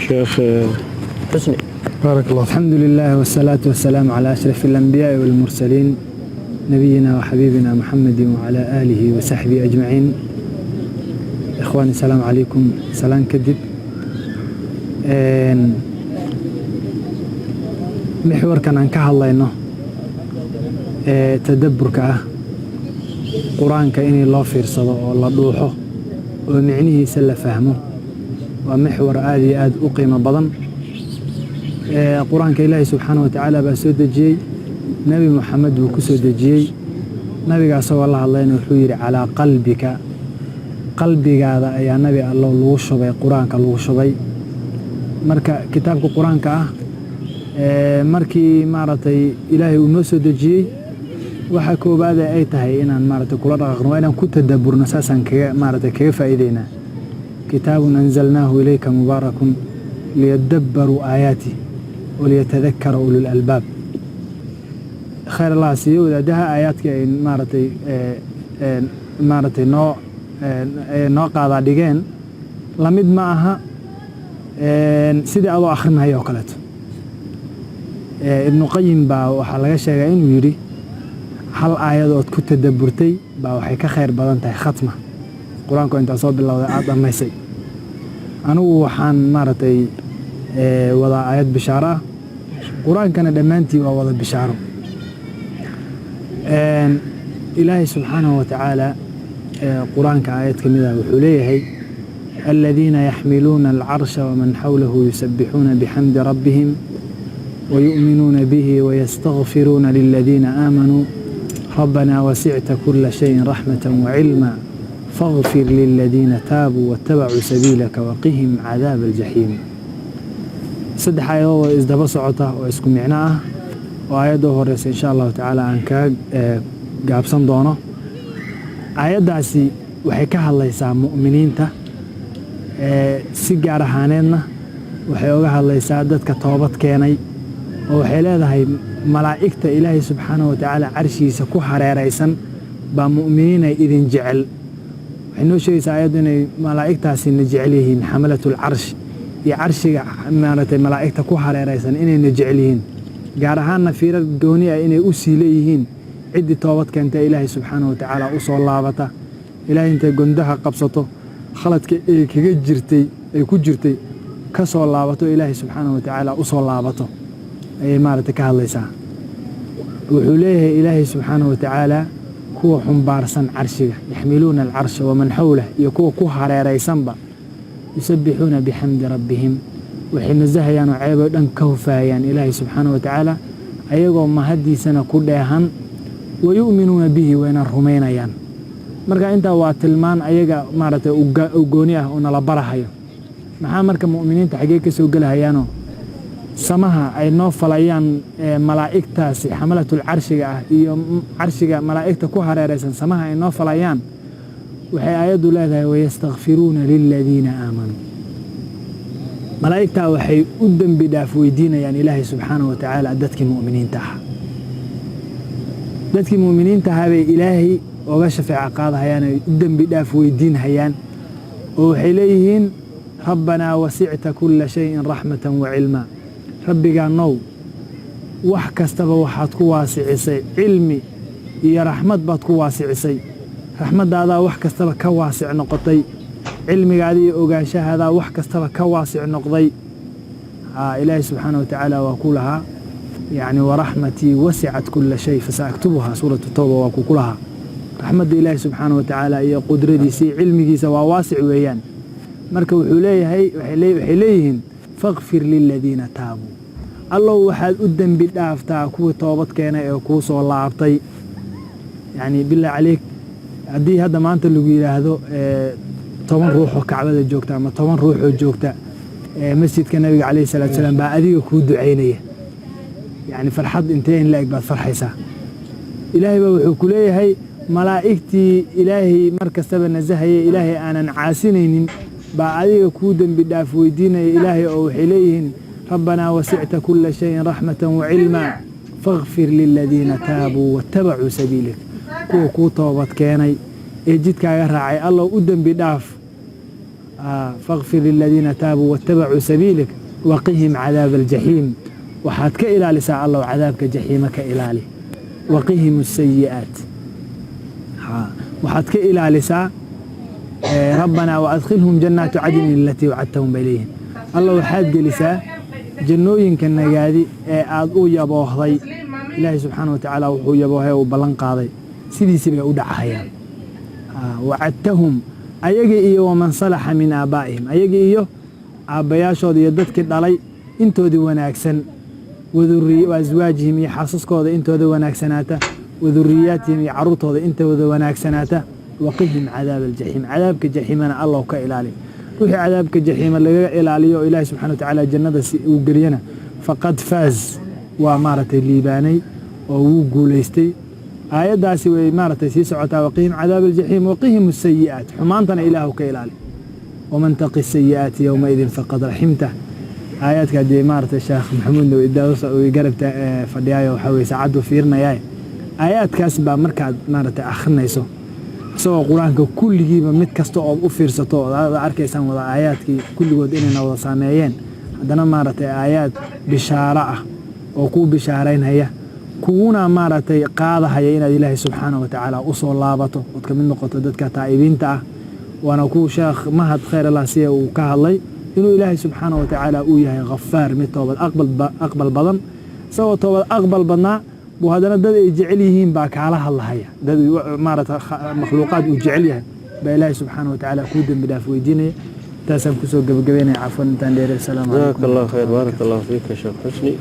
شيخ حسني. بارك الله. الحمد لله والصلاة والسلام على أشرف الأنبياء والمرسلين نبينا وحبيبنا محمد وعلى آله وصحبه أجمعين. إخواني السلام عليكم. سلام كدب محور كان عن كهالله إنه تدبر كه قرآن كإني الله في رصده والله دوحه ومعنيه سل فهمه ومحور آد أقيم بضن قرآن كإلهي سبحانه وتعالى بسود جي نبي محمد وكسود جي نبي قصوا الله إنه حوير على قلبك هذا يا نبي الله لوشبي قرآن كلوشبي مركا كتابك قرآن كه markii maaragtay ilaahay uu noo soo dejiyey waxa koobaad ay tahay inaan maaragtay kula dhaqaqno inaan ku tadabburno saasan kaga maaragtay kaga faa'iideynaa kitaabun anzalnaahu ilayka mubaarakun liyadabbaru aayaati waliyatadhakkara ulul albaab khayr allah siiyo wadaadaha aayaadka ay maaragtay noo qaadaa dhigeen la mid ma aha sidii adoo akhrinayo oo kaleeto ابن قيم با waxa laga sheegay inuu yiri hal aayadood ku tadabburtay ba waxay ka khayr badan tahay khatma quraanku inta soo bilowday aad dhameysay anigu waxaan maartay wada aayad bishaara quraankana dhamaantii waa wada bishaaro ilaahi subhanahu wa ta'ala quraanka aayad kamida wuxuu leeyahay الذين يحملون العرش ومن حوله يسبحون بحمد ربهم ويؤمنون به ويستغفرون للذين آمنوا ربنا وسعت كل شيء رحمة وعلما فاغفر للذين تابوا واتبعوا سبيلك وقهم عذاب الجحيم صدح آيات إزدبا سعوته وإسكم معناه وآياته هوريس إن شاء الله تعالى عنك قابسان دونه آيات داسي وحكاها الله يسا مؤمنين تا سيقار هانينا وحيوغاها الله يسا دادك توبت كيني waxay leedahay malaa'ikta ilaahay subxaanahu wa ta'ala carshiisa ku hareeraysan baa mu'miniin ay idin jecel waxay noo sheegaysaa ayadu inay malaa'iktaasi na jecel yihiin xamalatul carsh iyo carshiga maaragtay malaa'ikta ku hareeraysan inayna jecel yihiin gaar ahaanna fiirar gooni ah inay u sii leeyihiin ciddii toobad keenta ilaahay subxaanahu wa ta'ala u soo laabata ilaahay intay gondaha qabsato khaladka ay kaga jirtay ay ku jirtay ka soo laabato ilaahay subxaanahu wa ta'ala u soo laabato أي مارتك كهالليسا وحوليه إلهي سبحانه وتعالى كو حنبارسا عرشه يحملون العرش ومن حوله يكو كوهر ريسنبا يسبحون بحمد ربهم وحين الزهيان وعيبا دان كوفايان إلهي سبحانه وتعالى أيقو ما هدي سنة كلها ويؤمنون به وين الرمينيان مركا انت واتلمان أيقا مارتا أقونيه ونلبرها maxaa marka mu'miniinta xagee ka soo galahayaan samaha ay noo falayaan malaa'iktaasi xamalatul carshiga ah iyo carshiga malaa'ikta ku hareeraysan samaha ay noo falayaan waxay aayadu leedahay wayastaghfiruuna lilladina aamanu malaa'ikta waxay u dambi dhaaf weydiinayaan ilaahay subxaanahu wa ta'aala dadkii mu'miniinta ah bay ilaahay oga shafaaca qaadahayaan ay u dambi dhaaf weydiinayaan oo waxay leeyihiin ربنا وسعت كل شيء رحمة وعلما ربنا نو wax kastaba waxaad ku waasicisay cilmi iyo raxmad baad ku waasicisay raxmadaada wax kastaba ka waasic noqotay cilmigaada iyo ogaanshahaada wax kastaba ka waasic noqday ilaahi subhanahu wa ta'ala wa kulaha yani wa rahmati wasi'at kull shay fasaktubuha suratu tawba wa kulaha rahmad ilaahi subhanahu wa ta'ala iyo qudradiisa cilmigiisa waa waasic weeyaan marka wuxuu leeyahay waxay leeyihiin faghfir lil ladina taabu الله waxaad u dambi dhaaftaa kuwa toobad keenay ee ku soo laabtay yani bilaa عليك hadii hadda maanta lagu yiraahdo 10 ruux oo kacbada joogta ama 10 ruux oo joogta masjidka nabiga kaleey salaatu salaam baa adiga ku duceynaya yani farxad intee in la eg baad farxaysaa ilaahay baa wuxuu ku leeyahay malaa'iktii ilaahay markastaba nazahaye ilaahay aanan caasinaynin baa adiga ku dambi dhaaf weydiinaya ilaahay oo waxay leeyihiin ربنا وسعت كل شيء رحمة وعلما فاغفر للذين تابوا واتبعوا سبيلك كو توبت كيني اجيت كاغا راعي الله ودن بداف فاغفر للذين تابوا واتبعوا سبيلك وقهم عذاب الجحيم وحد كإلى لساء الله وعذابك جحيم كإلى وقهم السيئات وحد كإلى لساء ربنا وأدخلهم جنات عدن التي وعدتهم بإليهم الله وحد لساء جنوين كالنجادي أدعو يبوهضي إلهي سبحانه وتعالى وحو يبوهي وبلن قاضي سيدي سيبقى ودعها وعدتهم ayaga iyo waman salaxa min aabaa'ihim ayaga iyo aabbayaashooda iyo dadkii dhalay intoodii wanaagsan waaswaajihim iyo xaasaskooda intooda wanaagsanaata waduriyaatihim iyo carruurtooda intooda wanaagsanaata waqihim cadaab aljaxiim cadaabka jaxiimana allah ka ilaali wixii cadaabka jaxiima lagaga ilaaliyo oo ilaahi subxana watacaala jannada uu geliyana faqad faaz waa maaragtay liibaanay oo wuu guulaystay aayadaasi way maartay sii socotaa waqihim cadaab aljaxiim waqihim السيئات xumaantana ilaahu ka ilaali waman taqi السيئات يومئذ faqad raximtah aayaadka dee maartay sheekh maxamuud idaawsa oo garabta fadhiyaayo waxa way saacadu fiirnayaa aayaadkaas baa markaad maartay akhrinayso soo quraanka kulligiiba mid kasta oo u fiirsato oo arkaysan wada aayaadkii kulligood inay wada saameeyeen haddana maartay aayaad bishaara ah oo ku bishaareynaya كونا مارتي قاضة هي إن الله سبحانه وتعالى أصول لابطه وتكمل نقطة دتك تائبين تاع وأنا كو شيخ مهد خير الله سيه وكهالله إنه الله سبحانه وتعالى وياه غفار متوبة أقبل بدن سوى توبة أقبل بنا وهذا ندد يجعليهم باك على الله هي دد مارت مخلوقات يجعليها بالله سبحانه وتعالى كود بدافع ويدينه تاسم كسو قبيني عفوا تندير السلام عليكم جزاك الله خير بارك الله فيك يا شيخ حسني.